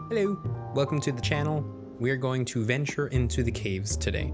Hello, welcome to the channel. We're going to venture into the caves today.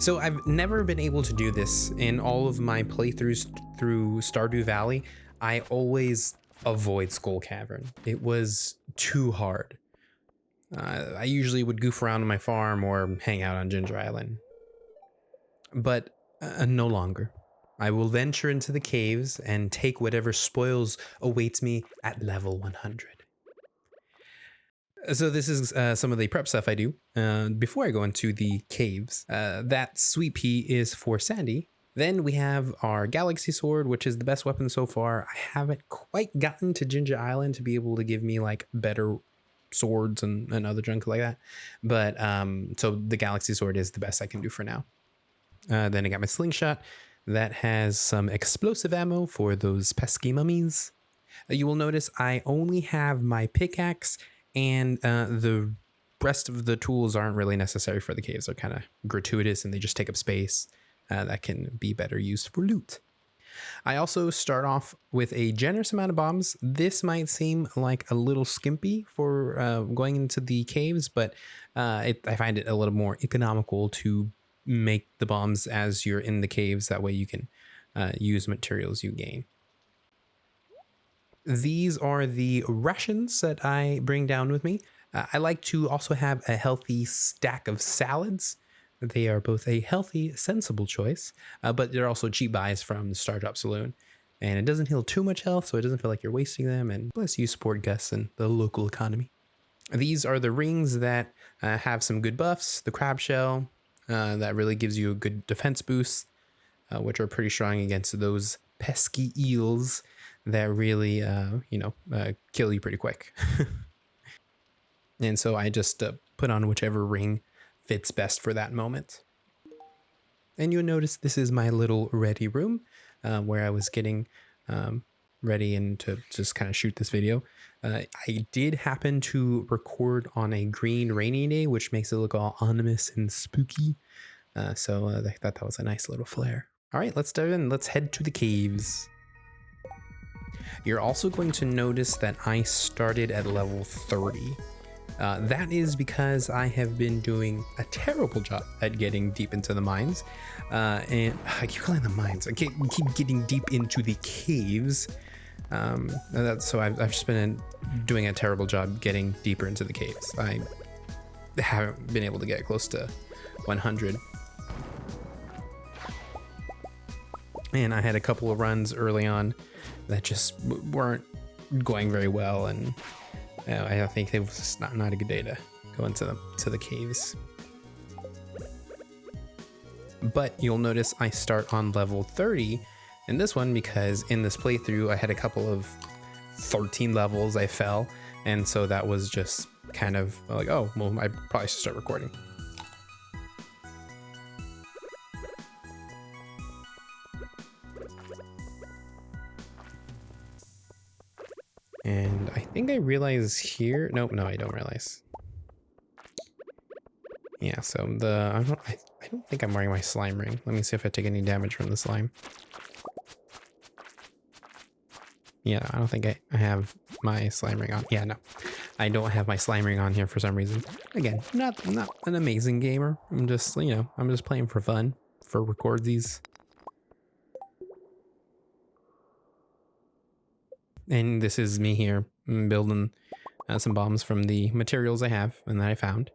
So I've never been able to do this in all of my playthroughs through Stardew Valley. I always avoid Skull Cavern. It was too hard. I usually would goof around on my farm or hang out on Ginger Island. But no longer. I will venture into the caves and take whatever spoils awaits me at level 100. So this is some of the prep stuff I do before I go into the caves. That sweet pea is for Sandy. Then we have our Galaxy Sword, which is the best weapon so far. I haven't quite gotten to Ginger Island to be able to give me like better swords and other junk like that. But so the Galaxy Sword is the best I can do for now. Then I got my slingshot that has some explosive ammo for those pesky mummies. You will notice I only have my pickaxe, and the rest of the tools aren't really necessary for the caves. They're kind of gratuitous and they just take up space that can be better used for loot. I also start off with a generous amount of bombs. This might seem like a little skimpy for going into the caves, but I find it a little more economical to make the bombs as you're in the caves. That way you can use materials you gain. These are the rations that I bring down with me. I like to also have a healthy stack of salads. They are both a healthy, sensible choice, but they're also cheap buys from the Star Drop Saloon. And it doesn't heal too much health, so it doesn't feel like you're wasting them. And plus you support Gus and the local economy. These are the rings that have some good buffs. The crab shell, that really gives you a good defense boost, which are pretty strong against those pesky eels that really, kill you pretty quick. And so I just put on whichever ring fits best for that moment. And you'll notice this is my little ready room where I was getting ready and to just kind of shoot this video. I did happen to record on a green rainy day, which makes it look all ominous and spooky. So I thought that was a nice little flair. All right, let's dive in. Let's head to the caves. You're also going to notice that I started at level 30. That is because I have been doing a terrible job at getting deep into the mines. And I keep calling them mines. I keep getting deep into the caves. So I've just been doing a terrible job getting deeper into the caves. I haven't been able to get close to 100. And I had a couple of runs early on that just weren't going very well, and I think it was just not a good day to go into the caves. But you'll notice I start on level 30 in this one because in this playthrough I had a couple of 13 levels I fell, and so that was just kind of like, oh well, I probably should start recording. And I think I realize here. Nope, no, I don't realize. Yeah, so I don't think I'm wearing my slime ring. Let me see if I take any damage from the slime. Yeah, I don't think I have my slime ring on. Yeah, no, I don't have my slime ring on here for some reason. Again, not an amazing gamer. I'm just, I'm just playing for fun, for recordsies. And this is me here building some bombs from the materials I have and that I found.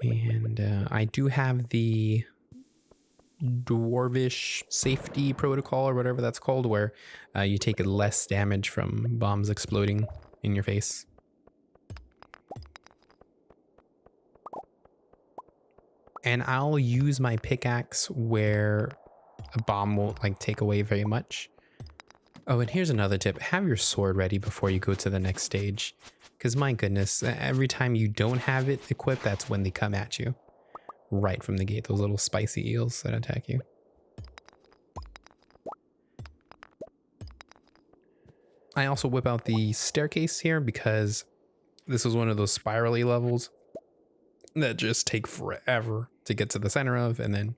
And I do have the dwarvish safety protocol or whatever that's called, where you take less damage from bombs exploding in your face. And I'll use my pickaxe where a bomb won't take away very much. Oh, and here's another tip. Have your sword ready before you go to the next stage. Because my goodness, every time you don't have it equipped, that's when they come at you. Right from the gate, those little spicy eels that attack you. I also whip out the staircase here because this was one of those spirally levels that just take forever to get to the center of, and then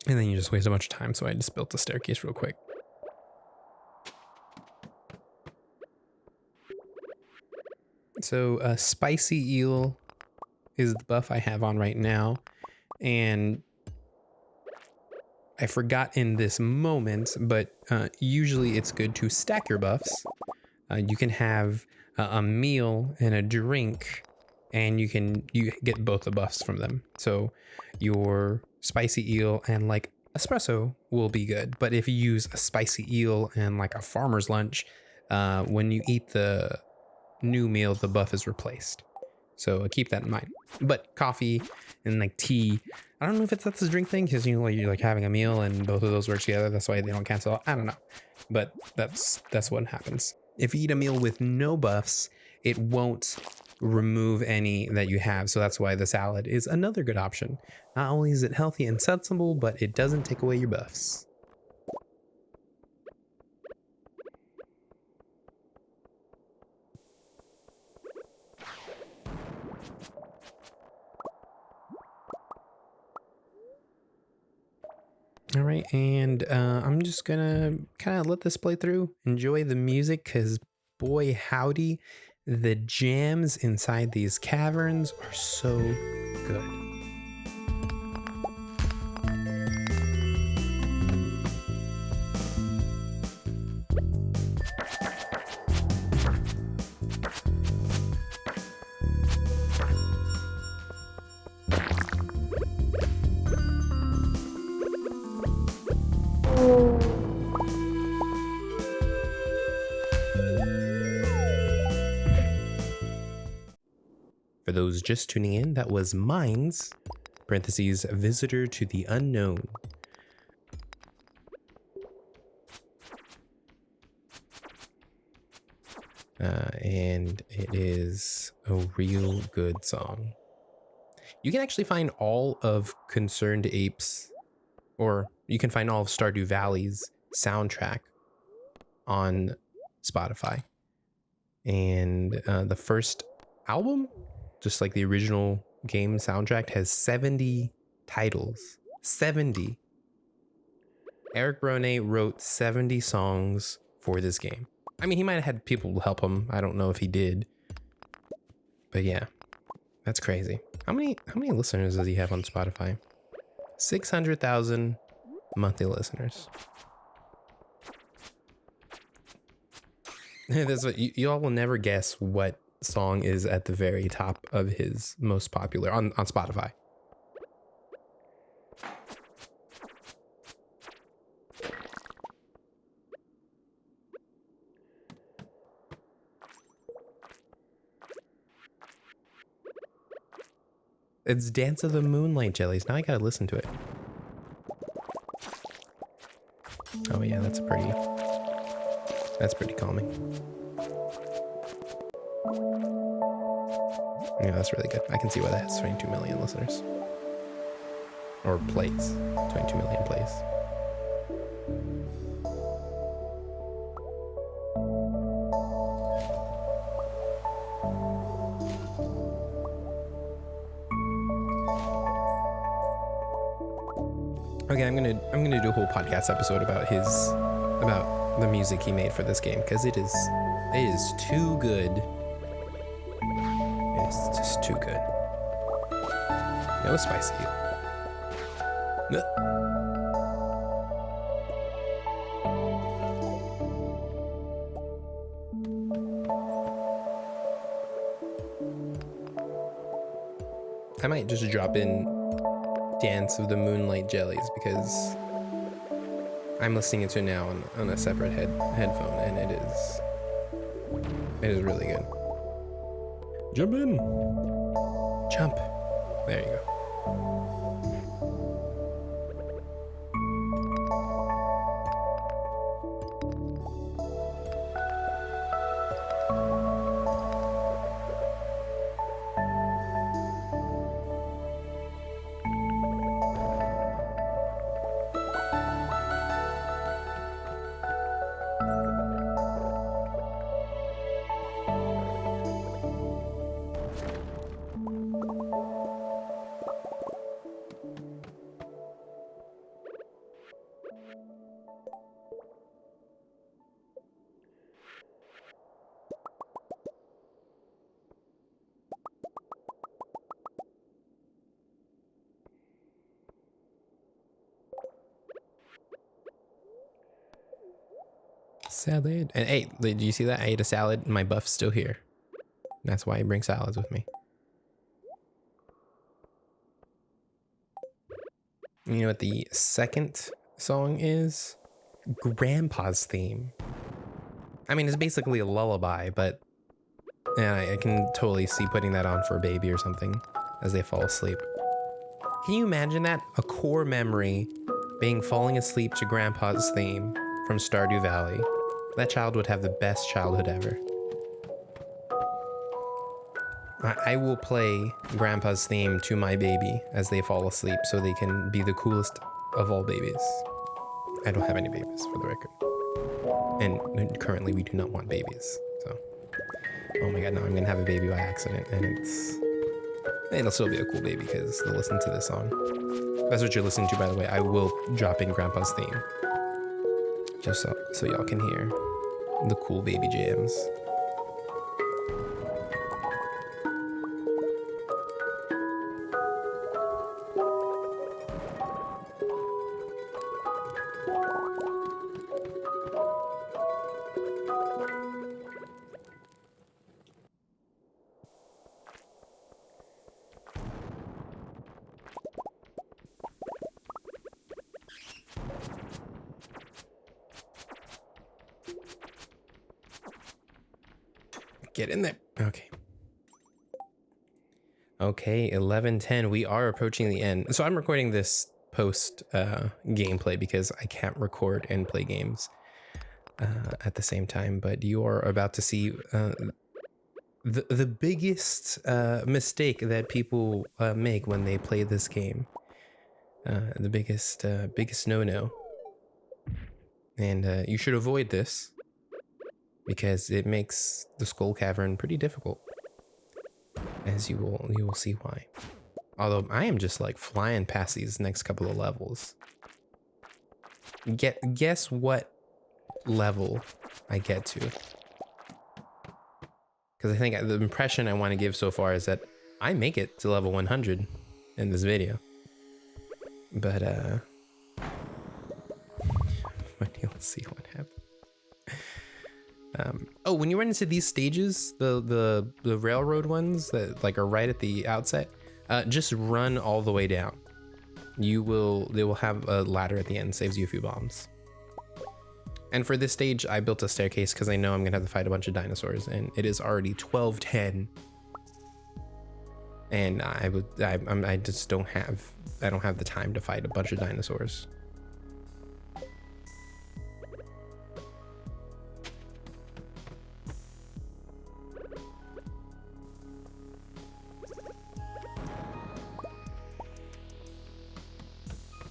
you just waste a bunch of time. So I just built the staircase real quick. So spicy eel is the buff I have on right now. And I forgot in this moment, but usually it's good to stack your buffs. You can have a meal and a drink, and you get both the buffs from them. So your spicy eel and like espresso will be good. But if you use a spicy eel and like a farmer's lunch, when you eat the new meal, the buff is replaced. So keep that in mind. But coffee and like tea, I don't know if that's a drink thing because you're like having a meal and both of those work together. That's why they don't cancel out. I don't know, but that's what happens. If you eat a meal with no buffs, it won't remove any that you have. So that's why the salad is another good option. Not only is it healthy and sensible, but it doesn't take away your buffs. All right, and I'm just gonna kind of let this play through, enjoy the music, because boy howdy, the jams inside these caverns are so good. For those just tuning in, that was Mines, parentheses, Visitor to the Unknown. And it is a real good song. You can actually find all of Concerned Apes, or you can find all of Stardew Valley's soundtrack on Spotify. And the first album, just like the original game soundtrack, has 70 titles. 70. Eric Brone wrote 70 songs for this game. I mean, he might have had people help him. I don't know if he did. But yeah, that's crazy. How many listeners does he have on Spotify? 600,000 monthly listeners. That's what you all will never guess what song is at the very top of his most popular on Spotify. It's Dance of the Moonlight Jellies. Now I gotta listen to it. Oh yeah, that's pretty calming. Yeah, that's really good. I can see why that has 22 million listeners. Or plays. 22 million plays. Okay, I'm gonna do a whole podcast episode about the music he made for this game, because it is too good. It's just too good. No spicy. No. I might just drop in Dance of the Moonlight Jellies, because I'm listening to it now on a separate headphone, and it is really good. Jump in. Jump. There you go. salad. And hey, did you see that? I ate a salad. My buff's still here. That's why I bring salads with me. You know what the second song is? Grandpa's theme. I mean, it's basically a lullaby, but yeah, I can totally see putting that on for a baby or something as they fall asleep. Can you imagine that? A core memory being falling asleep to Grandpa's theme from Stardew Valley. That child would have the best childhood ever. I will play Grandpa's theme to my baby as they fall asleep so they can be the coolest of all babies. I don't have any babies, for the record. And currently we do not want babies, so. Oh my god, no, I'm gonna have a baby by accident, and it'll still be a cool baby because they'll listen to this song. That's what you're listening to, by the way. I will drop in Grandpa's theme. Just so y'all can hear the cool baby jams. Get in there. Okay. Okay, 11:10. We are approaching the end. So I'm recording this post gameplay because I can't record and play games at the same time. But you are about to see the biggest mistake that people make when they play this game. The biggest no-no. And you should avoid this, because it makes the Skull Cavern pretty difficult, as you will see why. Although I am just like flying past these next couple of levels. Guess what level I get to? Because I think the impression I want to give so far is that I make it to level 100 in this video. But let's see what happens. Oh, when you run into these stages, the railroad ones that like are right at the outset, just run all the way down. They will have a ladder at the end, saves you a few bombs. And for this stage, I built a staircase because I know I'm gonna have to fight a bunch of dinosaurs, and it is already 12:10. And I don't have the time to fight a bunch of dinosaurs.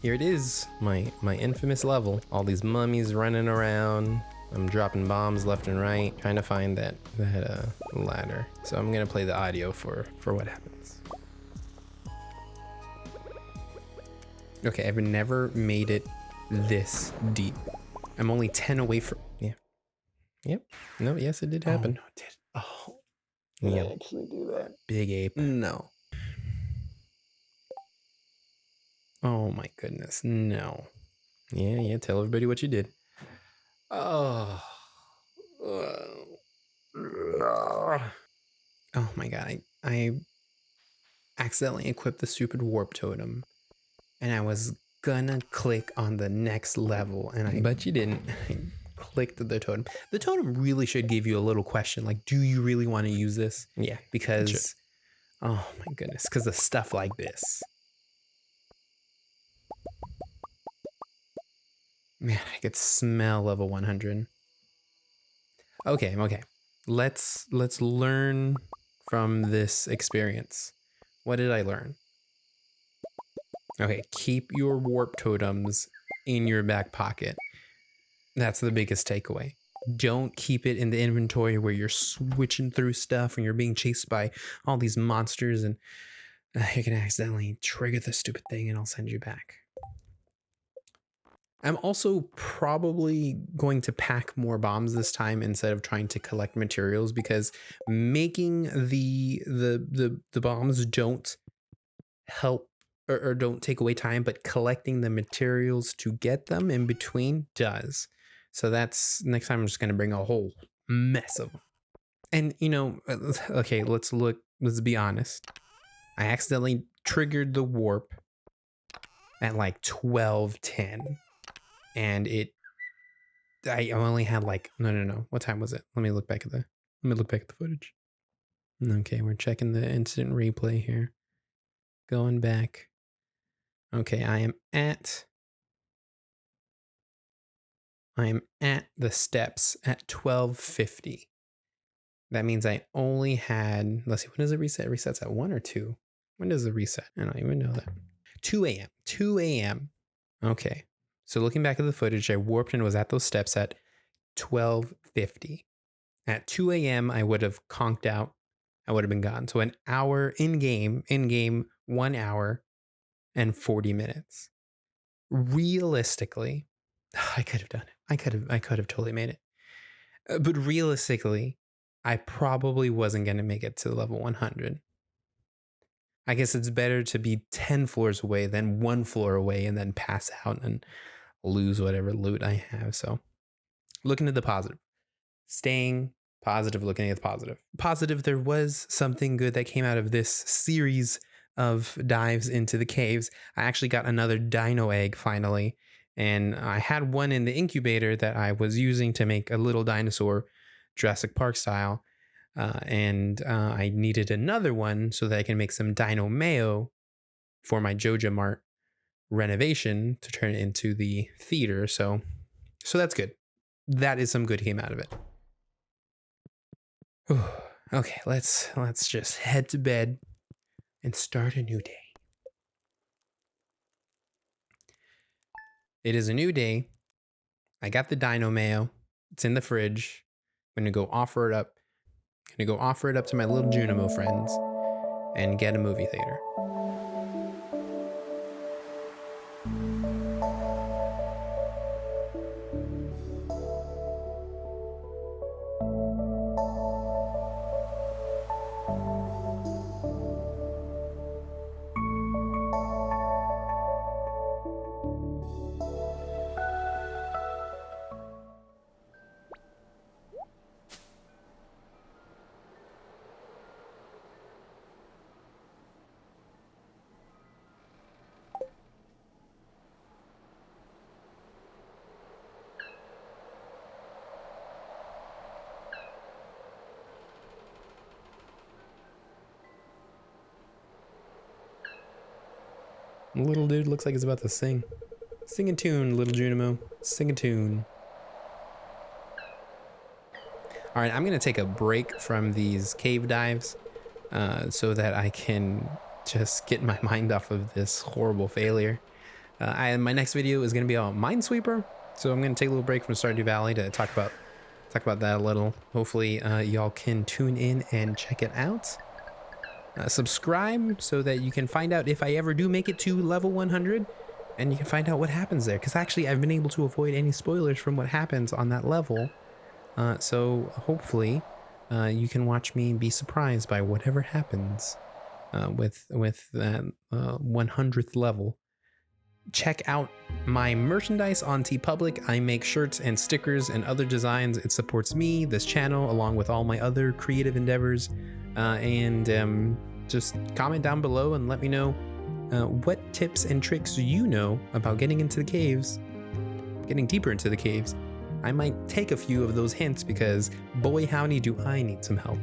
Here it is, my infamous level. All these mummies running around. I'm dropping bombs left and right, trying to find that ladder. So I'm gonna play the audio for what happens. Okay, I've never made it this deep. I'm only 10 away from, yeah. Yep, no, yes, it did happen. Oh, no, it did. Oh, did I actually do that? Big ape. No. Oh my goodness, no. Yeah, tell everybody what you did. Oh. Oh my god, I accidentally equipped the stupid warp totem, and I was gonna click on the next level, but you didn't. I clicked the totem. The totem really should give you a little question, like, do you really want to use this? Yeah, because, oh my goodness, because of stuff like this. Man, I could smell level 100. Okay. Let's learn from this experience. What did I learn? Okay, keep your warp totems in your back pocket. That's the biggest takeaway. Don't keep it in the inventory where you're switching through stuff and you're being chased by all these monsters, and you're gonna accidentally trigger the stupid thing and I'll send you back. I'm also probably going to pack more bombs this time instead of trying to collect materials, because making the bombs don't help or don't take away time, but collecting the materials to get them in between does. So that's next time I'm just gonna bring a whole mess of them. And okay, let's be honest. I accidentally triggered the warp at like 12:10, and I only had like no. What time was it? Let me look back at the footage. Okay, we're checking the instant replay here. Going back. Okay, I am at the steps at 12:50. That means I only had, let's see, when does it reset? It resets at 1 or 2. When does it reset? I don't even know that. 2 a.m. 2 a.m. Okay. So looking back at the footage, I warped and was at those steps at 12:50. At 2 a.m., I would have conked out. I would have been gone. So an hour in game, 1 hour and 40 minutes. Realistically, I could have done it. I could have totally made it. But realistically, I probably wasn't going to make it to level 100. I guess it's better to be 10 floors away than 1 floor away and then pass out and lose whatever loot I have. So looking at the positive, staying positive, looking at the positive. Positive, there was something good that came out of this series of dives into the caves. I actually got another Dino Egg finally. And I had one in the incubator that I was using to make a little dinosaur, Jurassic Park style. And I needed another one so that I can make some Dino Mayo for my Joja Mart renovation to turn it into the theater. So that's good. That is some good came out of it. Okay, let's just head to bed and start a new day. It is a new day. I got the Dino Mayo. It's in the fridge. I'm gonna go offer it up. To my little Junimo friends and get a movie theater. Little dude looks like he's about to sing. Sing a tune, little Junimo. Sing a tune. All right, I'm going to take a break from these cave dives so that I can just get my mind off of this horrible failure. My next video is going to be on Minesweeper, so I'm going to take a little break from Stardew Valley to talk about that a little. Hopefully y'all can tune in and check it out. Subscribe so that you can find out if I ever do make it to level 100, and you can find out what happens there, because actually I've been able to avoid any spoilers from what happens on that level. So hopefully you can watch me be surprised by whatever happens with that 100th level. Check out my merchandise on TeePublic. I make shirts and stickers and other designs. It supports me, this channel, along with all my other creative endeavors. And just comment down below and let me know what tips and tricks you know about getting into the caves, getting deeper into the caves. I might take a few of those hints because boy howdy do I need some help.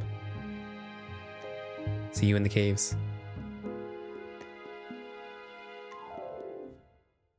See you in the caves.